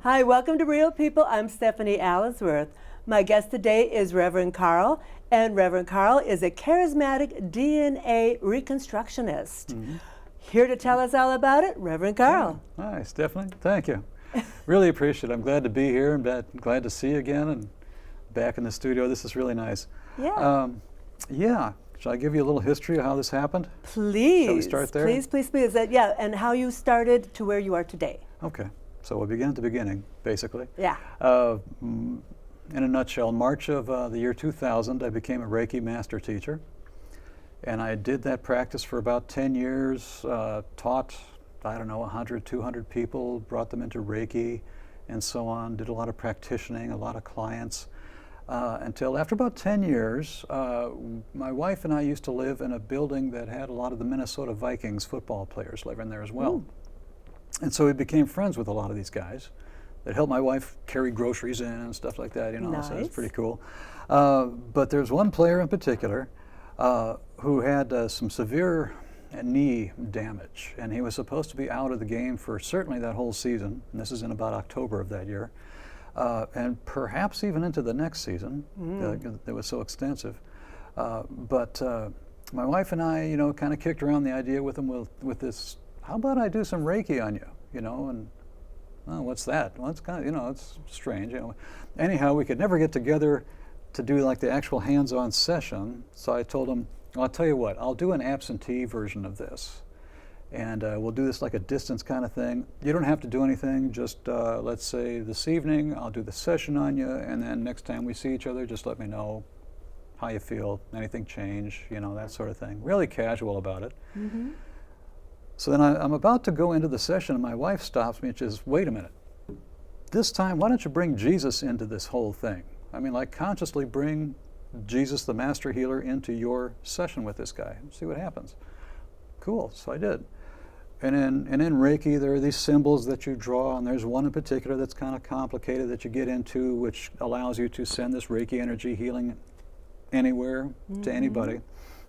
Hi, welcome to Real People. I'm Stephanie Allensworth. My guest today is Rev Carl, and Rev Carl is a charismatic DNA reconstructionist. Here to tell us all about it, Rev Carl. Hi, Stephanie. Thank you. Really appreciate it. I'm glad to be here. I'm glad to see you again and back in the studio. This is really nice. Yeah. Shall I give you a little history of how this happened? Please. Shall we start there? Please. And how you started to where you are today. Okay. So we'll begin at the beginning, basically. Yeah. In a nutshell, March of the year 2000, I became a Reiki Master teacher. And I did that practice for about 10 years, taught, 100, 200 people, brought them into Reiki and so on, did a lot of practicing, a lot of clients. Until after about 10 years, my wife and I used to live in a building that had a lot of the Minnesota Vikings football players living there as well. Ooh. And so we became friends with a lot of these guys that helped my wife carry groceries in and stuff like that, Nice. So it's pretty cool. But there's one player in particular who had some severe knee damage, and he was supposed to be out of the game for certainly that whole season, and this is in about October of that year, and perhaps even into the next season. It was so extensive. But my wife and I, kind of kicked around the idea with him with this, how about I do some Reiki on you, and oh, what's that? Well, it's kind of, it's strange. Anyhow, we could never get together to do like the actual hands-on session. So I told him, well, I'll tell you what, I'll do an absentee version of this. And we'll do this like a distance kind of thing. You don't have to do anything, just let's say this evening, I'll do the session on you, and then next time we see each other, just let me know how you feel, anything change, that sort of thing. Really casual about it. So then I'm about to go into the session, and my wife stops me and says, wait a minute. This time, why don't you bring Jesus into this whole thing? I mean, like consciously bring Jesus, the master healer, into your session with this guy. See what happens. Cool, so I did. And in Reiki, there are these symbols that you draw, and there's one in particular that's kind of complicated that you get into, which allows you to send this Reiki energy healing anywhere to anybody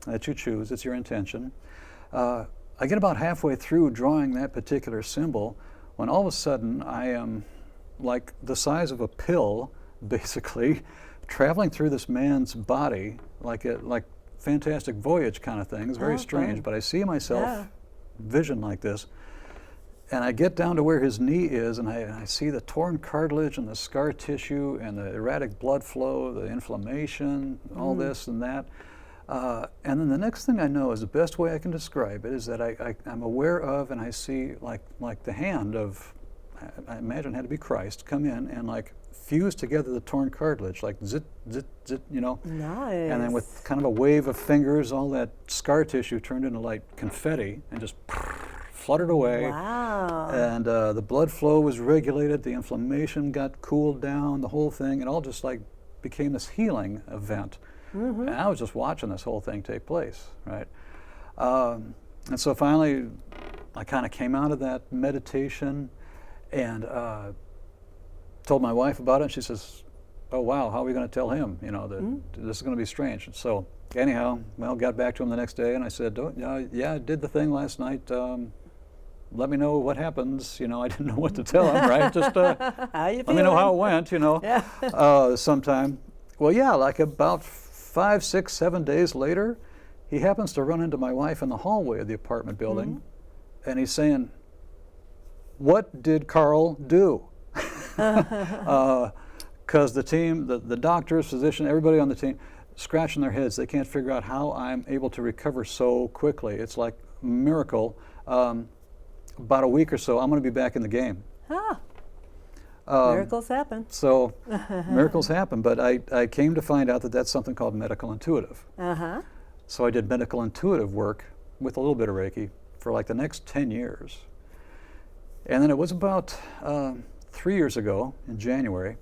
that you choose. It's your intention. I get about halfway through drawing that particular symbol when all of a sudden I am like the size of a pill, basically, traveling through this man's body like Fantastic Voyage kind of thing. It's very strange, but I see myself vision like this, and I get down to where his knee is, and I see the torn cartilage and the scar tissue and the erratic blood flow, the inflammation, all this and that. And then the next thing I know is the best way I can describe it is that I'm aware of, and I see like the hand of, I imagine it had to be Christ, come in and like fuse together the torn cartilage, like zit, zit, zit, Nice. And then with kind of a wave of fingers, all that scar tissue turned into like confetti and just fluttered away. Wow. And the blood flow was regulated, the inflammation got cooled down, the whole thing, it all just like became this healing event. And I was just watching this whole thing take place, right? And so finally, I kind of came out of that meditation and told my wife about it. And she says, "Oh wow, how are we going to tell him? That this is going to be strange." And so anyhow, got back to him the next day, and I said, "Yeah, I did the thing last night. Let me know what happens." I didn't know what to tell him, right? Just let me know how it went. Sometime. Well, yeah, like about 5, 6, 7 days later, he happens to run into my wife in the hallway of the apartment building, and he's saying, "What did Carl do?" Because the team, the doctors, physician, everybody on the team, scratching their heads. They can't figure out how I'm able to recover so quickly. It's like a miracle. About a week or so, I'm going to be back in the game. Miracles happen. So miracles happen, but I came to find out that that's something called medical intuitive. So I did medical intuitive work with a little bit of Reiki for like the next 10 years. And then it was about 3 years ago in January,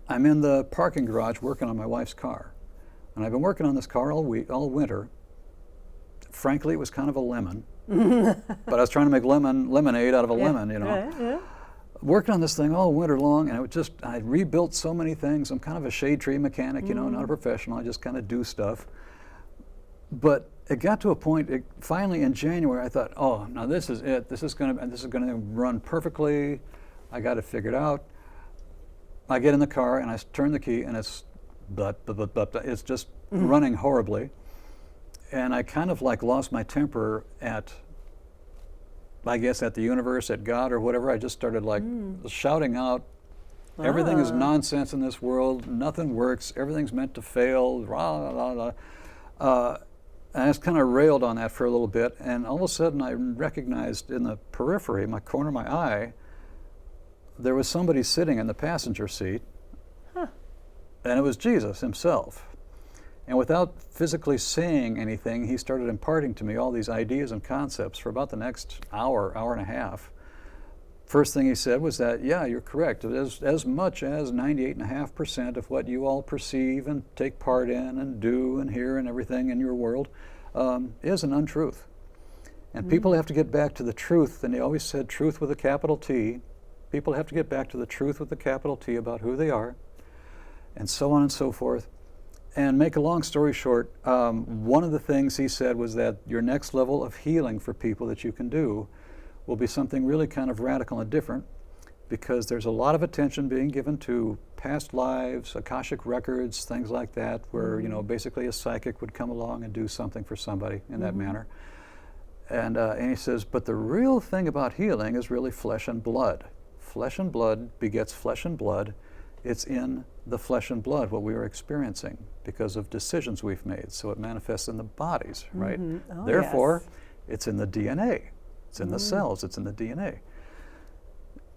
I'm in the parking garage working on my wife's car. And I've been working on this car all winter. Frankly, it was kind of a lemon, but I was trying to make lemonade out of a lemon, Yeah. Working on this thing all winter long, and I rebuilt so many things. I'm kind of a shade tree mechanic, not a professional. I just kind of do stuff. But it got to a point, finally in January, I thought, oh, now this is it. This is gonna run perfectly. I got it figured out. I get in the car and I turn the key and it's it's just running horribly. And I kind of like lost my temper at, I guess, at the universe, at God or whatever. I just started like shouting out, everything is nonsense in this world. Nothing works. Everything's meant to fail. Rah, rah, rah, rah. And I just kind of railed on that for a little bit. And all of a sudden I recognized in the periphery, my corner of my eye, there was somebody sitting in the passenger seat. Huh. And it was Jesus himself. And without physically saying anything, he started imparting to me all these ideas and concepts for about the next hour, hour and a half. First thing he said was that, yeah, you're correct. As much as 98.5% of what you all perceive and take part in and do and hear and everything in your world is an untruth. And people have to get back to the truth, and they always said truth with a capital T. People have to get back to the truth with a capital T about who they are, and so on and so forth. And make a long story short, one of the things he said was that your next level of healing for people that you can do will be something really kind of radical and different, because there's a lot of attention being given to past lives, Akashic records, things like that, where basically a psychic would come along and do something for somebody in that manner. And he says, but the real thing about healing is really flesh and blood. Flesh and blood begets flesh and blood. It's in the flesh and blood what we are experiencing because of decisions we've made. So it manifests in the bodies, right? Oh, Therefore, yes. it's in the DNA. It's in the cells. It's in the DNA.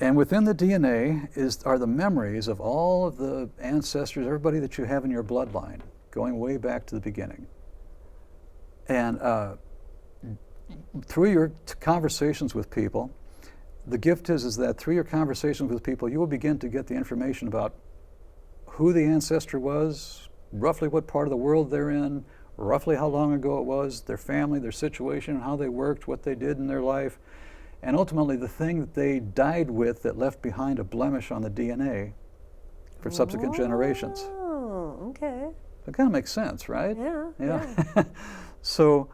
And within the DNA are the memories of all of the ancestors, everybody that you have in your bloodline, going way back to the beginning. And through your conversations with people, the gift is that through your conversations with people, you will begin to get the information about who the ancestor was, roughly what part of the world they're in, roughly how long ago it was, their family, their situation, how they worked, what they did in their life, and ultimately the thing that they died with that left behind a blemish on the DNA for subsequent generations. Oh, okay. That kind of makes sense, right? Yeah. So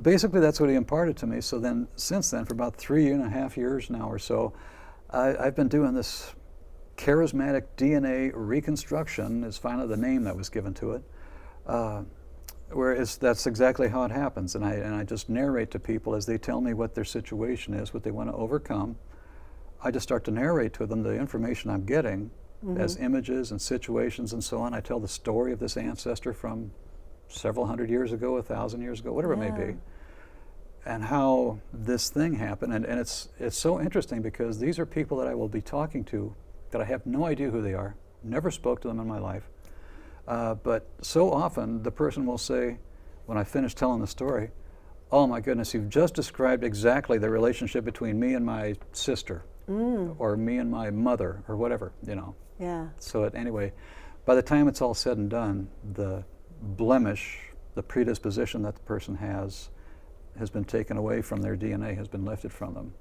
basically that's what he imparted to me. So then, since then, for about 3.5 years now or so, I've been doing this Charismatic DNA Reconstruction is finally the name that was given to it, where that's exactly how it happens. And I just narrate to people as they tell me what their situation is, what they want to overcome. I just start to narrate to them the information I'm getting as images and situations and so on. I tell the story of this ancestor from several hundred years ago, 1,000 years ago, whatever it may be, and how this thing happened. And it's so interesting because these are people that I will be talking to that I have no idea who they are, never spoke to them in my life. But so often the person will say, when I finish telling the story, oh my goodness, you've just described exactly the relationship between me and my sister, or me and my mother, or whatever, Yeah. So anyway, by the time it's all said and done, the blemish, the predisposition that the person has been taken away from their DNA, has been lifted from them.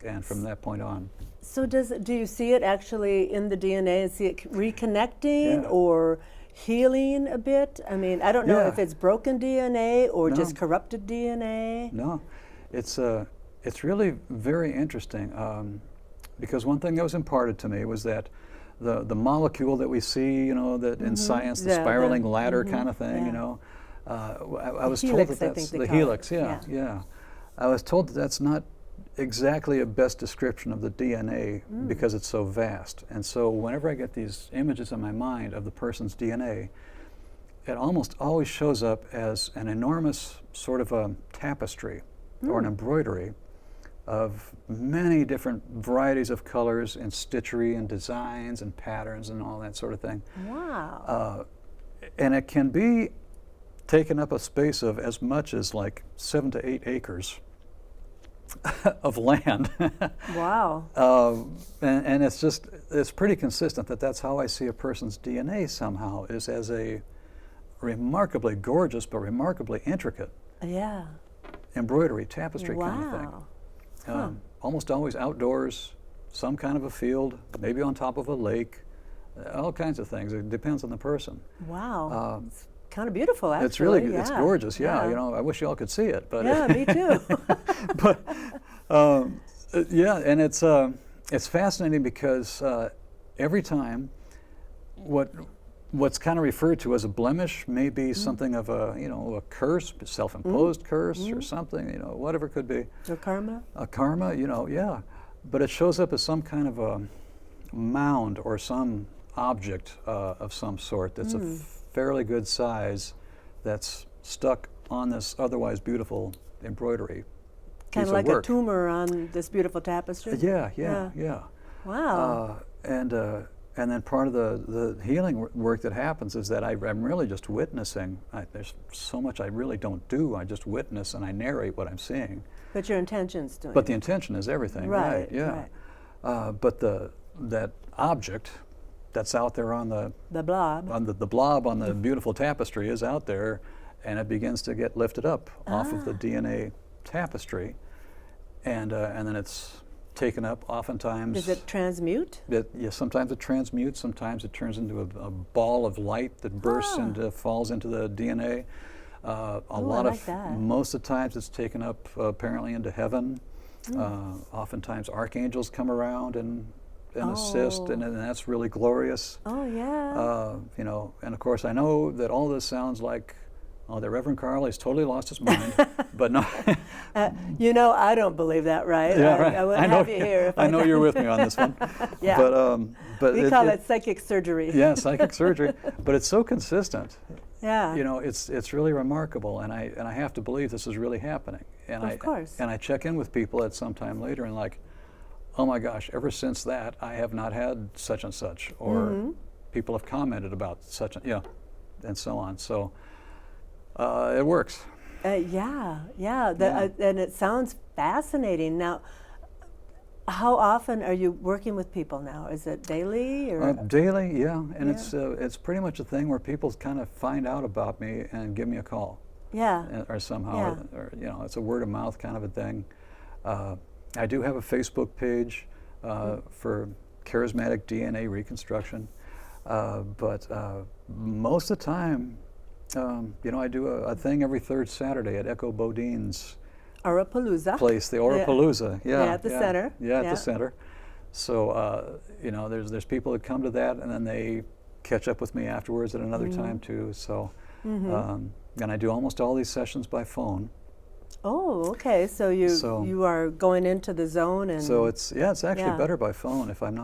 And from that point on. So do you see it actually in the DNA and see it reconnecting or healing a bit? I mean, I don't know if it's broken DNA or just corrupted DNA. No, it's really very interesting because one thing that was imparted to me was that the molecule that we see, that in science, the spiraling ladder kind of thing, I was told that that's the helix. Yeah. I was told that that's not exactly a best description of the DNA because it's so vast. And so whenever I get these images in my mind of the person's DNA, it almost always shows up as an enormous sort of a tapestry or an embroidery of many different varieties of colors and stitchery and designs and patterns and all that sort of thing. Wow. And it can be taken up a space of as much as like 7 to 8 acres of land. Wow. And it's pretty consistent that's how I see a person's DNA somehow, is as a remarkably gorgeous but remarkably intricate embroidery, tapestry kind of thing. Almost always outdoors, some kind of a field, maybe on top of a lake, all kinds of things. It depends on the person. Wow. kind of beautiful, actually. It's really, yeah. it's gorgeous. Yeah, Yeah. you know, I wish y'all could see it, but Yeah, me too. but yeah, and it's fascinating because every time what's kind of referred to as a blemish may be something of a, you know, a curse, self-imposed curse or something, you know, whatever it could be. Or karma? A karma, you know, yeah. But it shows up as some kind of a mound or some object of some sort that's a fairly good size that's stuck on this otherwise beautiful embroidery. Kind of like a tumor on this beautiful tapestry? Yeah. Wow. And then part of the healing work that happens is that I'm really just witnessing. There's so much I really don't do. I just witness and I narrate what I'm seeing. But your intention's doing But it. the intention is everything, Right, yeah. But that object that's out there on the blob. on the blob on the beautiful tapestry is out there, and it begins to get lifted up off of the DNA tapestry, and then it's taken up. Oftentimes, Does it transmute? Yeah, sometimes it transmutes. Sometimes it turns into a ball of light that bursts and falls into the DNA. Most of the times it's taken up apparently into heaven. Oftentimes archangels come around and assist, and that's really glorious. Oh, yeah. You know, and of course I know that all this sounds like, oh, the Reverend Carl has totally lost his mind, but no. You know, I don't believe that, right? Yeah, right. I wouldn't have you here if I know you're with me on this one. Yeah. But we call it psychic surgery. Yeah, psychic surgery. But it's so consistent. Yeah. You know, it's really remarkable, and I have to believe this is really happening. And Of course. And I check in with people at some time later, and like, oh my gosh, ever since that, I have not had such and such, or people have commented about such, and so on. So it works. Yeah. And it sounds fascinating. Now, how often are you working with people now? Is it daily or? Daily, yeah, and it's pretty much a thing where people kind of find out about me and give me a call. Yeah. Or somehow, or you know, it's a word of mouth kind of a thing. I do have a Facebook page for Charismatic DNA Reconstruction, but most of the time, you know, I do a thing every third Saturday at Echo Bodine's Aurapalooza place, the Aurapalooza. Yeah, at the center. Yeah, at the center. So you know, there's people that come to that, and then they catch up with me afterwards at another time too. So, and I do almost all these sessions by phone. Oh, okay. So you are going into the zone, and so it's actually better by phone if I'm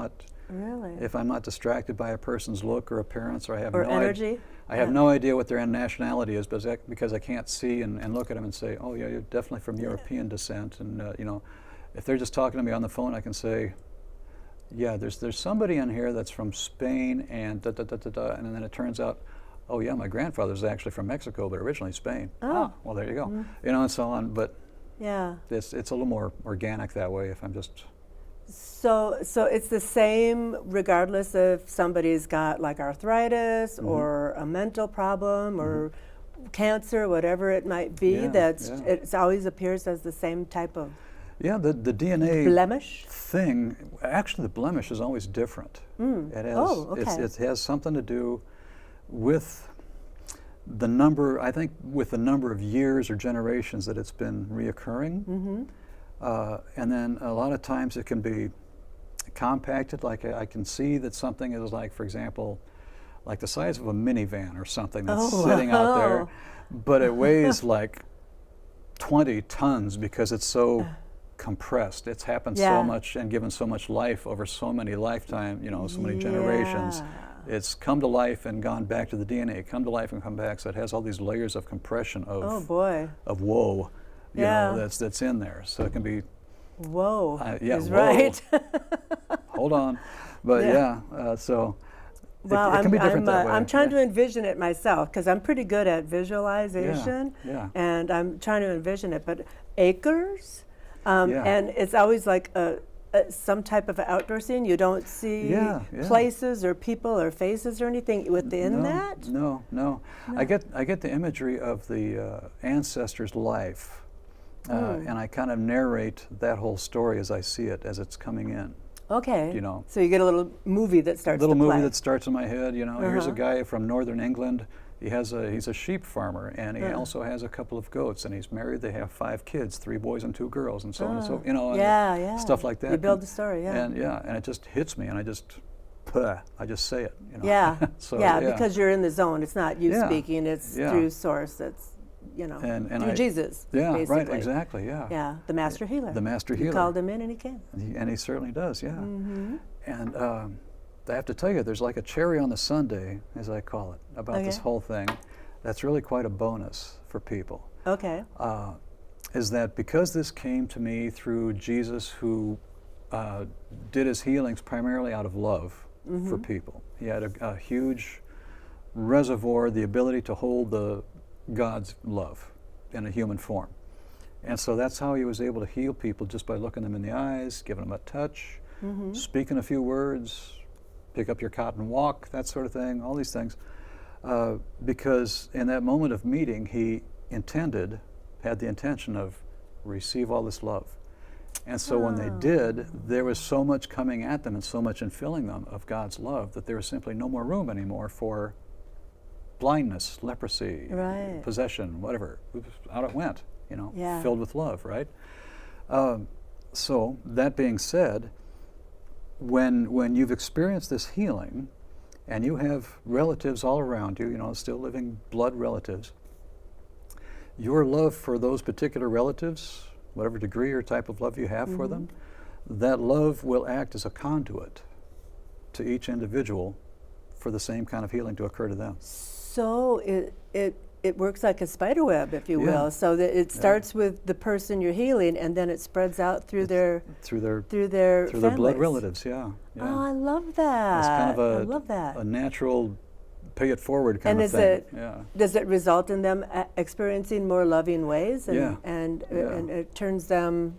not distracted by a person's look or appearance, or I have no energy. I have no idea what their nationality is, because I can't see and look at them and say, oh yeah, you're definitely from European descent. And you know, if they're just talking to me on the phone, I can say, yeah, there's somebody in here that's from Spain and da da da da da, and then it turns out, oh yeah, my grandfather's actually from Mexico, but originally Spain. Oh. Well, there you go. You know, and so on. But yeah, it's a little more organic that way if I'm just. So it's the same regardless if somebody's got like arthritis or a mental problem or cancer, whatever it might be. It always appears as the same type of the DNA blemish thing. Actually, the blemish is always different. It has it has something to do with the number. I think with the number of years or generations that it's been reoccurring. And then a lot of times it can be compacted, like I can see that something is like, for example, like the size of a minivan or something that's sitting out there, but it weighs like 20 tons because it's so compressed. It's happened so much and given so much life over so many lifetime, you know, so many generations. It's come to life and gone back to the DNA, come to life and come back. So it has all these layers of compression of of woe. You know, that's in there. So it can be. Whoa. Is whoa. Right. Hold on, but so. Well, it can be different that way. I'm trying to envision it myself because I'm pretty good at visualization, and I'm trying to envision it. But acres, and it's always like some type of outdoor scene. You don't see places or people or faces or anything within that. No. I get the imagery of the ancestor's life. And I kind of narrate that whole story as I see it, as it's coming in. Okay. You know. So you get a little movie that starts to play. A little movie that starts in my head, you know. Here's a guy from northern England. he's a sheep farmer, and he Uh. also has a couple of goats, and he's married. They have 5 kids, 3 boys and 2 girls, and so on and so, and yeah. stuff like that. You build the story, yeah. And it just hits me, and I just say it, Yeah, So, because you're in the zone. It's not you Yeah. speaking, it's Yeah. through source, it's, and through Jesus, Yeah, basically. right, exactly, yeah. Yeah, the master healer. The master You healer. called him in and he came. And he certainly does, yeah. Mm-hmm. And I have to tell you, there's like a cherry on the sundae, as I call it, about this Okay. whole thing. That's really quite a bonus for people. Okay. Is that because this came to me through Jesus, who did his healings primarily out of love for people. He had a huge reservoir, the ability to hold God's love in a human form. And so that's how he was able to heal people, just by looking them in the eyes, giving them a touch, speaking a few words, pick up your cot and walk, that sort of thing, all these things. Because in that moment of meeting, he had the intention of receive all this love. And so when they did, there was so much coming at them and so much infilling them of God's love that there was simply no more room anymore for blindness, leprosy, Right. possession, whatever. Out it went, Yeah. filled with love, right? So that being said, when you've experienced this healing and you have relatives all around you, still living blood relatives, your love for those particular relatives, whatever degree or type of love you have for them, that love will act as a conduit to each individual for the same kind of healing to occur to them. So it works like a spider web, if you Yeah. will. So that it starts with the person you're healing, and then it spreads out through their Through their families. blood relatives, yeah. Oh, I love that. It's kind of I love that. a natural pay it forward kind And of is thing. it does it result in them experiencing more loving ways, and Yeah. and Yeah. and it turns them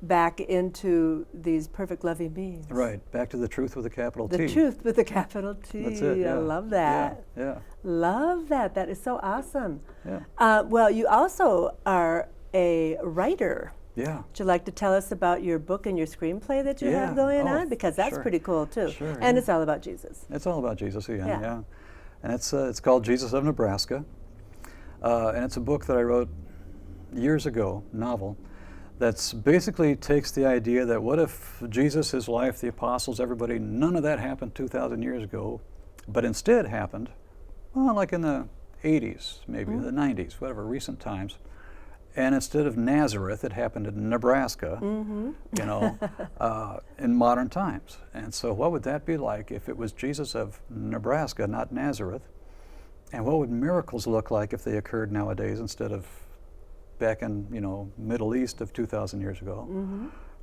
back into these perfect loving beings? Right, back to the truth with a capital T. The truth with a capital T. That's it, yeah. I love that. Yeah, Love that. That is so awesome. yeah. Well, you also are a writer. Yeah. Would you like to tell us about your book and your screenplay that you Yeah. have going Oh, on? Because that's sure. pretty cool too. Sure, And yeah. it's all about Jesus. It's all about Jesus again, Yeah. yeah. And it's called Jesus of Nebraska. And it's a book that I wrote years ago, novel, that's basically takes the idea that what if Jesus, his life, the apostles, everybody, none of that happened 2,000 years ago, but instead happened, well, like in the 80s, maybe the 90s, whatever, recent times. And instead of Nazareth, it happened in Nebraska, in modern times. And so what would that be like if it was Jesus of Nebraska, not Nazareth? And what would miracles look like if they occurred nowadays instead of back in, Middle East of 2,000 years ago?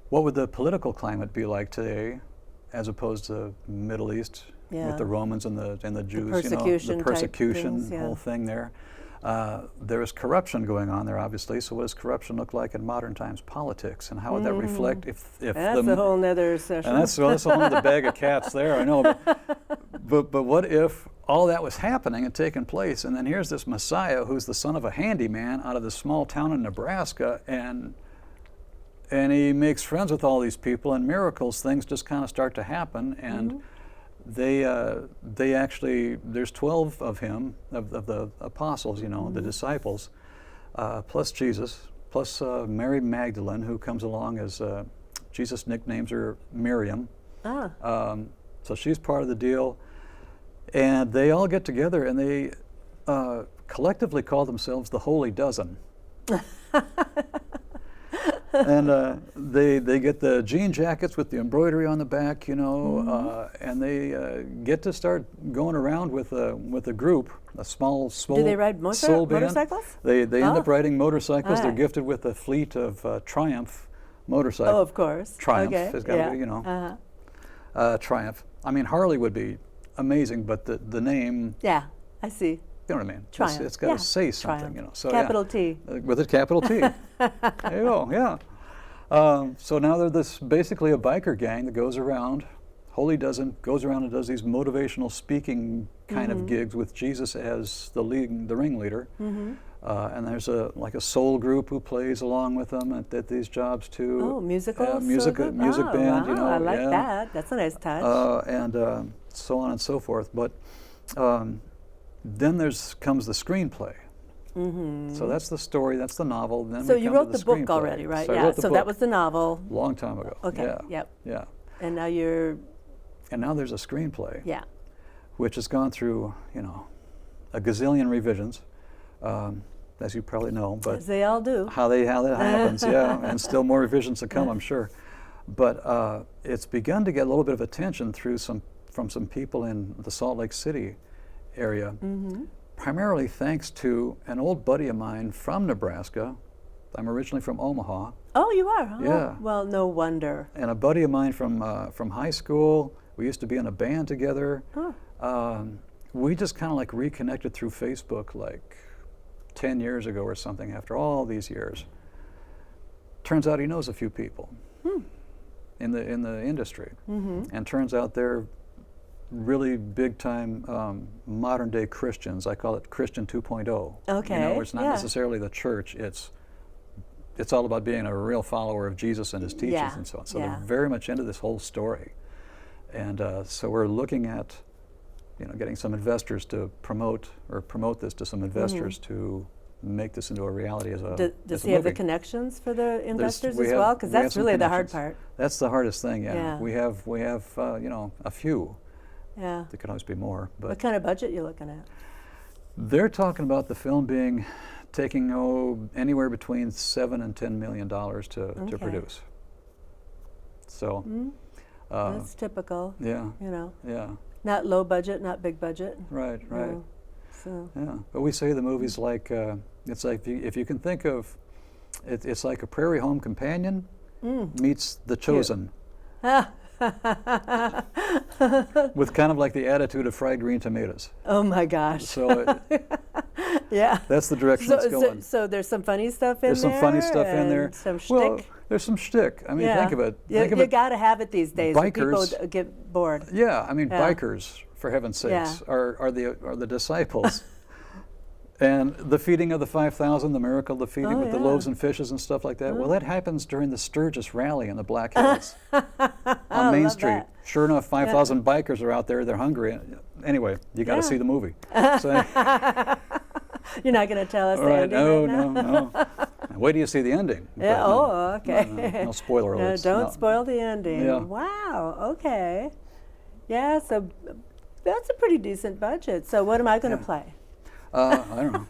What would the political climate be like today as opposed to Middle East with the Romans and the Jews, persecution the type persecution things, yeah. whole thing there? There is corruption going on there, obviously. So what does corruption look like in modern times politics, and how would that reflect if That's a whole nother session. and that's a whole other bag of cats there, I know. But what if all that was happening and taking place, and then here's this Messiah who's the son of a handyman out of this small town in Nebraska, and he makes friends with all these people, and miracles, things just kind of start to happen, and they actually, there's 12 of him, of the apostles, the disciples, plus Jesus, plus Mary Magdalene, who comes along as Jesus nicknames her Miriam. So she's part of the deal. And they all get together and they collectively call themselves the Holy Dozen. And they get the jean jackets with the embroidery on the back, and they get to start going around with a group, a small soul. Do they ride soul band. motorcycles? They end up Oh. riding motorcycles. All They're right. gifted with a fleet of Triumph motorcycles. Oh, of course. Triumph Okay. has got to be, Triumph. I mean, Harley would be amazing, but the name, Yeah, I see. you know what I mean? Triumph. It's got to say Triumph. something, So Capital yeah. T. With a capital T. There you go, yeah. So now they're basically a biker gang that goes around. Holy goes around and does these motivational speaking kind of gigs with Jesus as the ringleader. And there's a soul group who plays along with them at these jobs too. Oh, musical? Music band, Wow, I like yeah. that. That's a nice touch. And so on and so forth. But Then comes the screenplay. So that's the story, that's the novel. Then So we you come to wrote the book screenplay. already, right? So I Yeah. wrote the So book that was the novel. long time ago. Okay. Yeah. Yep. Yeah. And now you're. And now there's a screenplay, Yeah. which has gone through, a gazillion revisions, as you probably know. But As they all do. how that happens, yeah, and still more revisions to come, I'm sure. But it's begun to get a little bit of attention from some people in the Salt Lake City area, primarily thanks to an old buddy of mine from Nebraska. I'm originally from Omaha. Oh, you are? Oh, Yeah. well, no wonder. And a buddy of mine from high school. We used to be in a band together. Huh. We just kind of like reconnected through Facebook like 10 years ago or something after all these years. Turns out he knows a few people in the industry. And turns out they're really big time modern day Christians. I call it Christian 2.0. Okay. It's not necessarily the church. It's all about being a real follower of Jesus and his teachings and so on. So they're very much into this whole story. And so we're looking at, getting some investors to promote this to some investors to make this into a reality as a Does as a he have the movie. connections for the investors we as have- well? Because we have that's some really the hard connections. part. That's the hardest thing. Yeah. Yeah. We have a few. Yeah. There could always be more, but What kind of budget you looking at? they're talking about the film taking anywhere between $7 and $10 million to Okay. produce. So That's typical. yeah, yeah, Not low budget, not big budget. right. No. So. Yeah, but we say the movie's like it's like if you can think of it's like a Prairie Home Companion meets The Chosen, with kind of like the attitude of fried green tomatoes. Oh my gosh. So Yeah. that's the direction it's going. So there's some funny stuff in there. There's some funny stuff in there. and Some Well, shtick. there's some shtick. I mean, Yeah. think of it. You, Think of you it. got to have it these days. Or people Bikers. get bored. Yeah, I mean, Yeah. bikers, for heaven's sakes, Yeah. are the disciples. And the feeding of the 5,000, the miracle of the feeding with the yeah. loaves and fishes and stuff like that. Well, that happens during the Sturgis rally in the Black Hills on Main love Street. that. Sure enough, 5,000 bikers are out there. They're hungry. Anyway, you got to Yeah. see the movie. So, You're not going to tell us all the right, ending no, right now? no. Wait till you see the ending. Yeah. But, Oh, okay. No spoiler No, alerts. don't No. spoil the ending. Yeah. Wow. Okay. Yeah. So that's a pretty decent budget. So what am I going to Yeah. play? I don't know.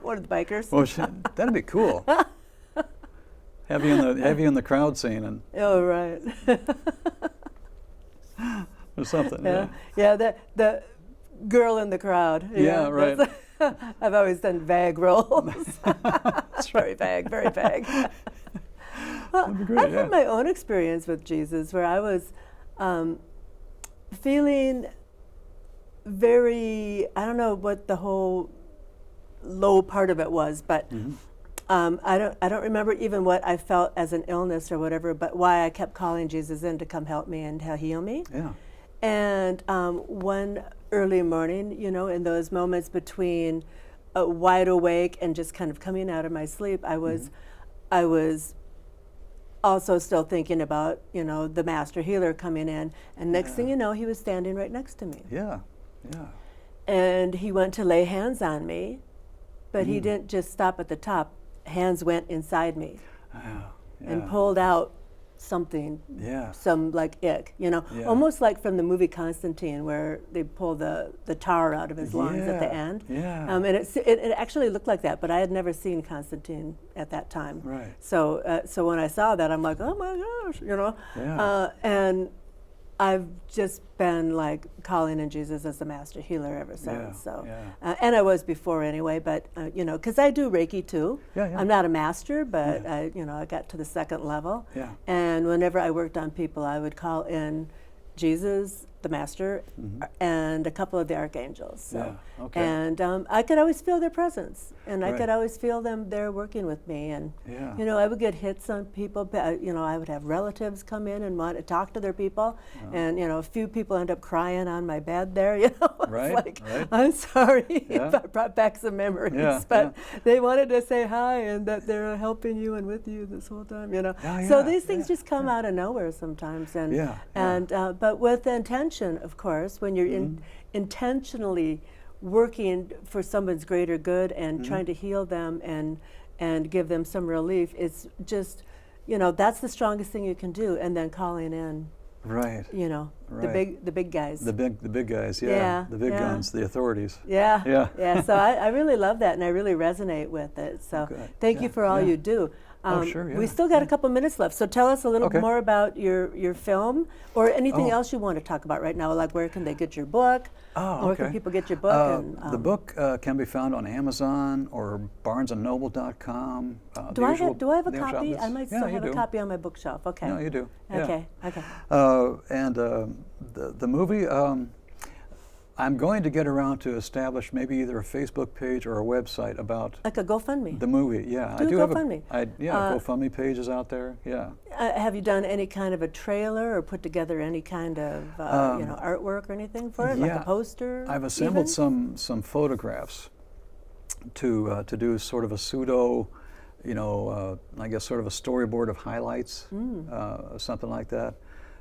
One of the bikers. Well, that'd be cool. Have you in the crowd scene and Oh, right. or something. Yeah. Yeah. The girl in the crowd. Yeah, right. that's- I've always done vague roles. It's very vague. Very vague. Well, That'd be great, I've yeah. had my own experience with Jesus where I was feeling very, I don't know what the whole low part of it was, but I don't remember even what I felt as an illness or whatever, but why I kept calling Jesus in to come help me and to heal me. Yeah. And one early morning, in those moments between wide awake and just kind of coming out of my sleep, I was also still thinking about, the master healer coming in. And next thing you know, he was standing right next to me. Yeah. Yeah. And he went to lay hands on me, but he didn't just stop at the top. Hands went inside me Yeah. and pulled out something, Yeah. some like ick, Yeah. almost like from the movie Constantine, where they pull the tar out of his lungs at the Yeah. end. Yeah. And it actually looked like that, but I had never seen Constantine at that time. Right. So so when I saw that, I'm like, oh my gosh, Yeah. and I've just been like calling in Jesus as the master healer ever since. Yeah, So, yeah. and I was before anyway, but because I do Reiki too. Yeah, yeah. I'm not a master, but Yeah. I got to the second level. Yeah. And whenever I worked on people, I would call in Jesus, the master, and a couple of the archangels. So. Yeah, okay. And I could always feel their presence, and I Right. could always feel them there working with me. And Yeah. I would get hits on people. But, I would have relatives come in and want to talk to their people, and a few people end up crying on my bed there. It's Right, like, right. I'm sorry Yeah. if I brought back some memories, Yeah, but they wanted to say hi and that they're helping you and with you this whole time. Yeah, So yeah, these things yeah, just come out of nowhere sometimes, and Yeah, yeah. and but with intention, of course, when you're intentionally working for someone's greater good and trying to heal them and give them some relief. It's just, that's the strongest thing you can do. And then calling in, Right. Right. the big guys. The big guys, yeah. Yeah, The big yeah. guns, the authorities. Yeah. Yeah. Yeah. So I really love that, and I really resonate with it. So Good. thank you Yeah, for all yeah. you do. Sure, We yeah, still got a couple minutes left, so tell us a little Okay. more about your film or anything Oh. else you want to talk about right now. Like where can they get your book? Oh, Where okay. can people get your book? The book can be found on Amazon or BarnesandNoble.com. Do I have a the usual copy? I outlets. might Yeah, still you have a do. copy on my bookshelf. Okay. No, you do. Yeah. Okay. Okay. And the movie, I'm going to get around to establish maybe either a Facebook page or a website about Like a GoFundMe. the movie. Yeah, Do I a do have GoFundMe. GoFundMe page is out there. Yeah. Have you done any kind of a trailer or put together any kind of artwork or anything for it, like yeah, a poster? I've assembled even? some photographs to do sort of a pseudo, I guess sort of a storyboard of highlights, something like that.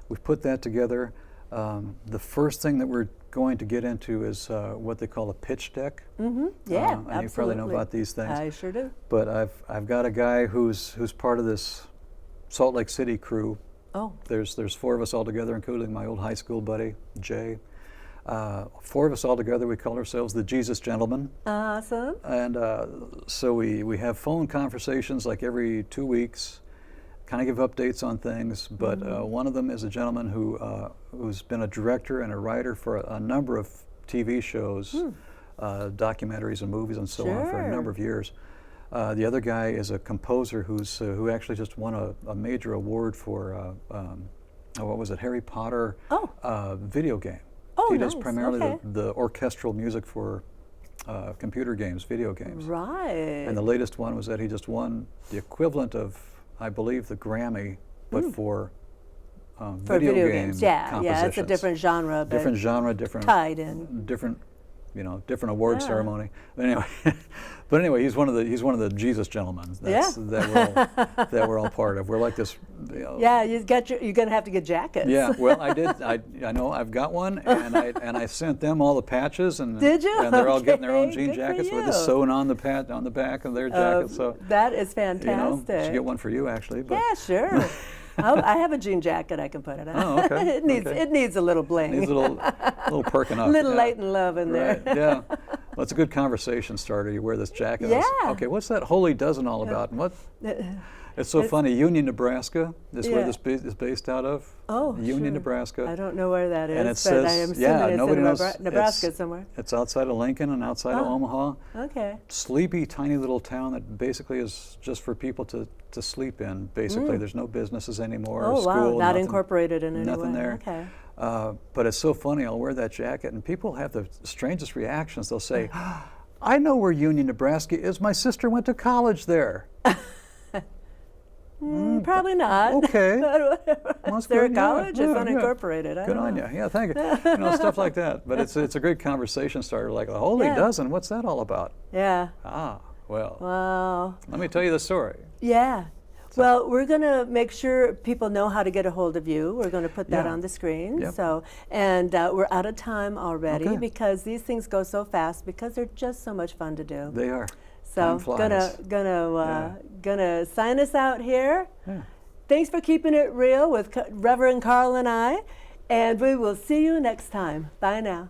We've put that together. The first thing that we're going to get into is what they call a pitch deck. Yeah, and absolutely. you probably know about these things. I sure do. But I've got a guy who's part of this Salt Lake City crew. Oh. There's 4 of us all together, including my old high school buddy Jay. 4 of us all together. We call ourselves the Jesus Gentlemen. Awesome. And so we have phone conversations like every 2 weeks, kind of give updates on things. But one of them is a gentleman who's been a director and a writer for a number of TV shows, documentaries and movies and so on for a number of years. The other guy is a composer who actually just won a major award for what was it, Harry Potter video game. Oh, he does nice. primarily Okay. the orchestral music for computer games, video games. Right. And the latest one was that he just won the equivalent of, I believe, the Grammy, but for video games. Yeah, yeah, it's a compositions. different genre, but Different genre, different tied in. different, different award Yeah. ceremony. But anyway, he's one of the Jesus Gentlemen. Yeah. That we're all part of. We're like this. Yeah, you're gonna have to get jackets. Yeah, well, I did. I know I've got one, and I sent them all the patches, and Did you? And they're all getting their own Okay, jean good for jackets with you. the sewn on the back of their jackets. So that is fantastic. should get one for you actually. But Yeah, sure. I have a jean jacket I can put it on. Oh, okay. It needs a little bling. needs a little perking up. little yeah. light and love in there. Right. Yeah. Well, it's a good conversation starter. You wear this jacket. Yeah. Okay, what's that Holy Dozen all about? And what? It's so funny. Union, Nebraska is where Yeah. this is based out of. Oh, Union, sure. Nebraska. I don't know where that is, And it but says, I am assuming yeah, it's nobody in knows. Nebraska somewhere. It's outside of Lincoln and outside of Omaha. Okay. Sleepy, tiny little town that basically is just for people to sleep in. Basically, there's no businesses anymore. Oh, wow. School, Not nothing, incorporated in any nothing way. there. Okay. But it's so funny. I'll wear that jacket, and people have the strangest reactions. They'll say, "I know where Union, Nebraska is. My sister went to college there." Probably not. Okay. Well, That's they're good, a yeah, college, it's yeah, yeah. unincorporated. I Good don't on know. you. Yeah, thank you. Stuff like that. But it's a great conversation starter. Like, the Holy Yeah. Dozen. What's that all about? Yeah. Ah, well. Wow. Let me tell you the story. Yeah. Well, we're going to make sure people know how to get a hold of you. We're going to put that Yeah. on the screen. Yep. So, and we're out of time already Okay. because these things go so fast because they're just so much fun to do. They are. So, Time flies. gonna sign us out here. Yeah. Thanks for keeping it real with Reverend Carl and I, and we will see you next time. Bye now.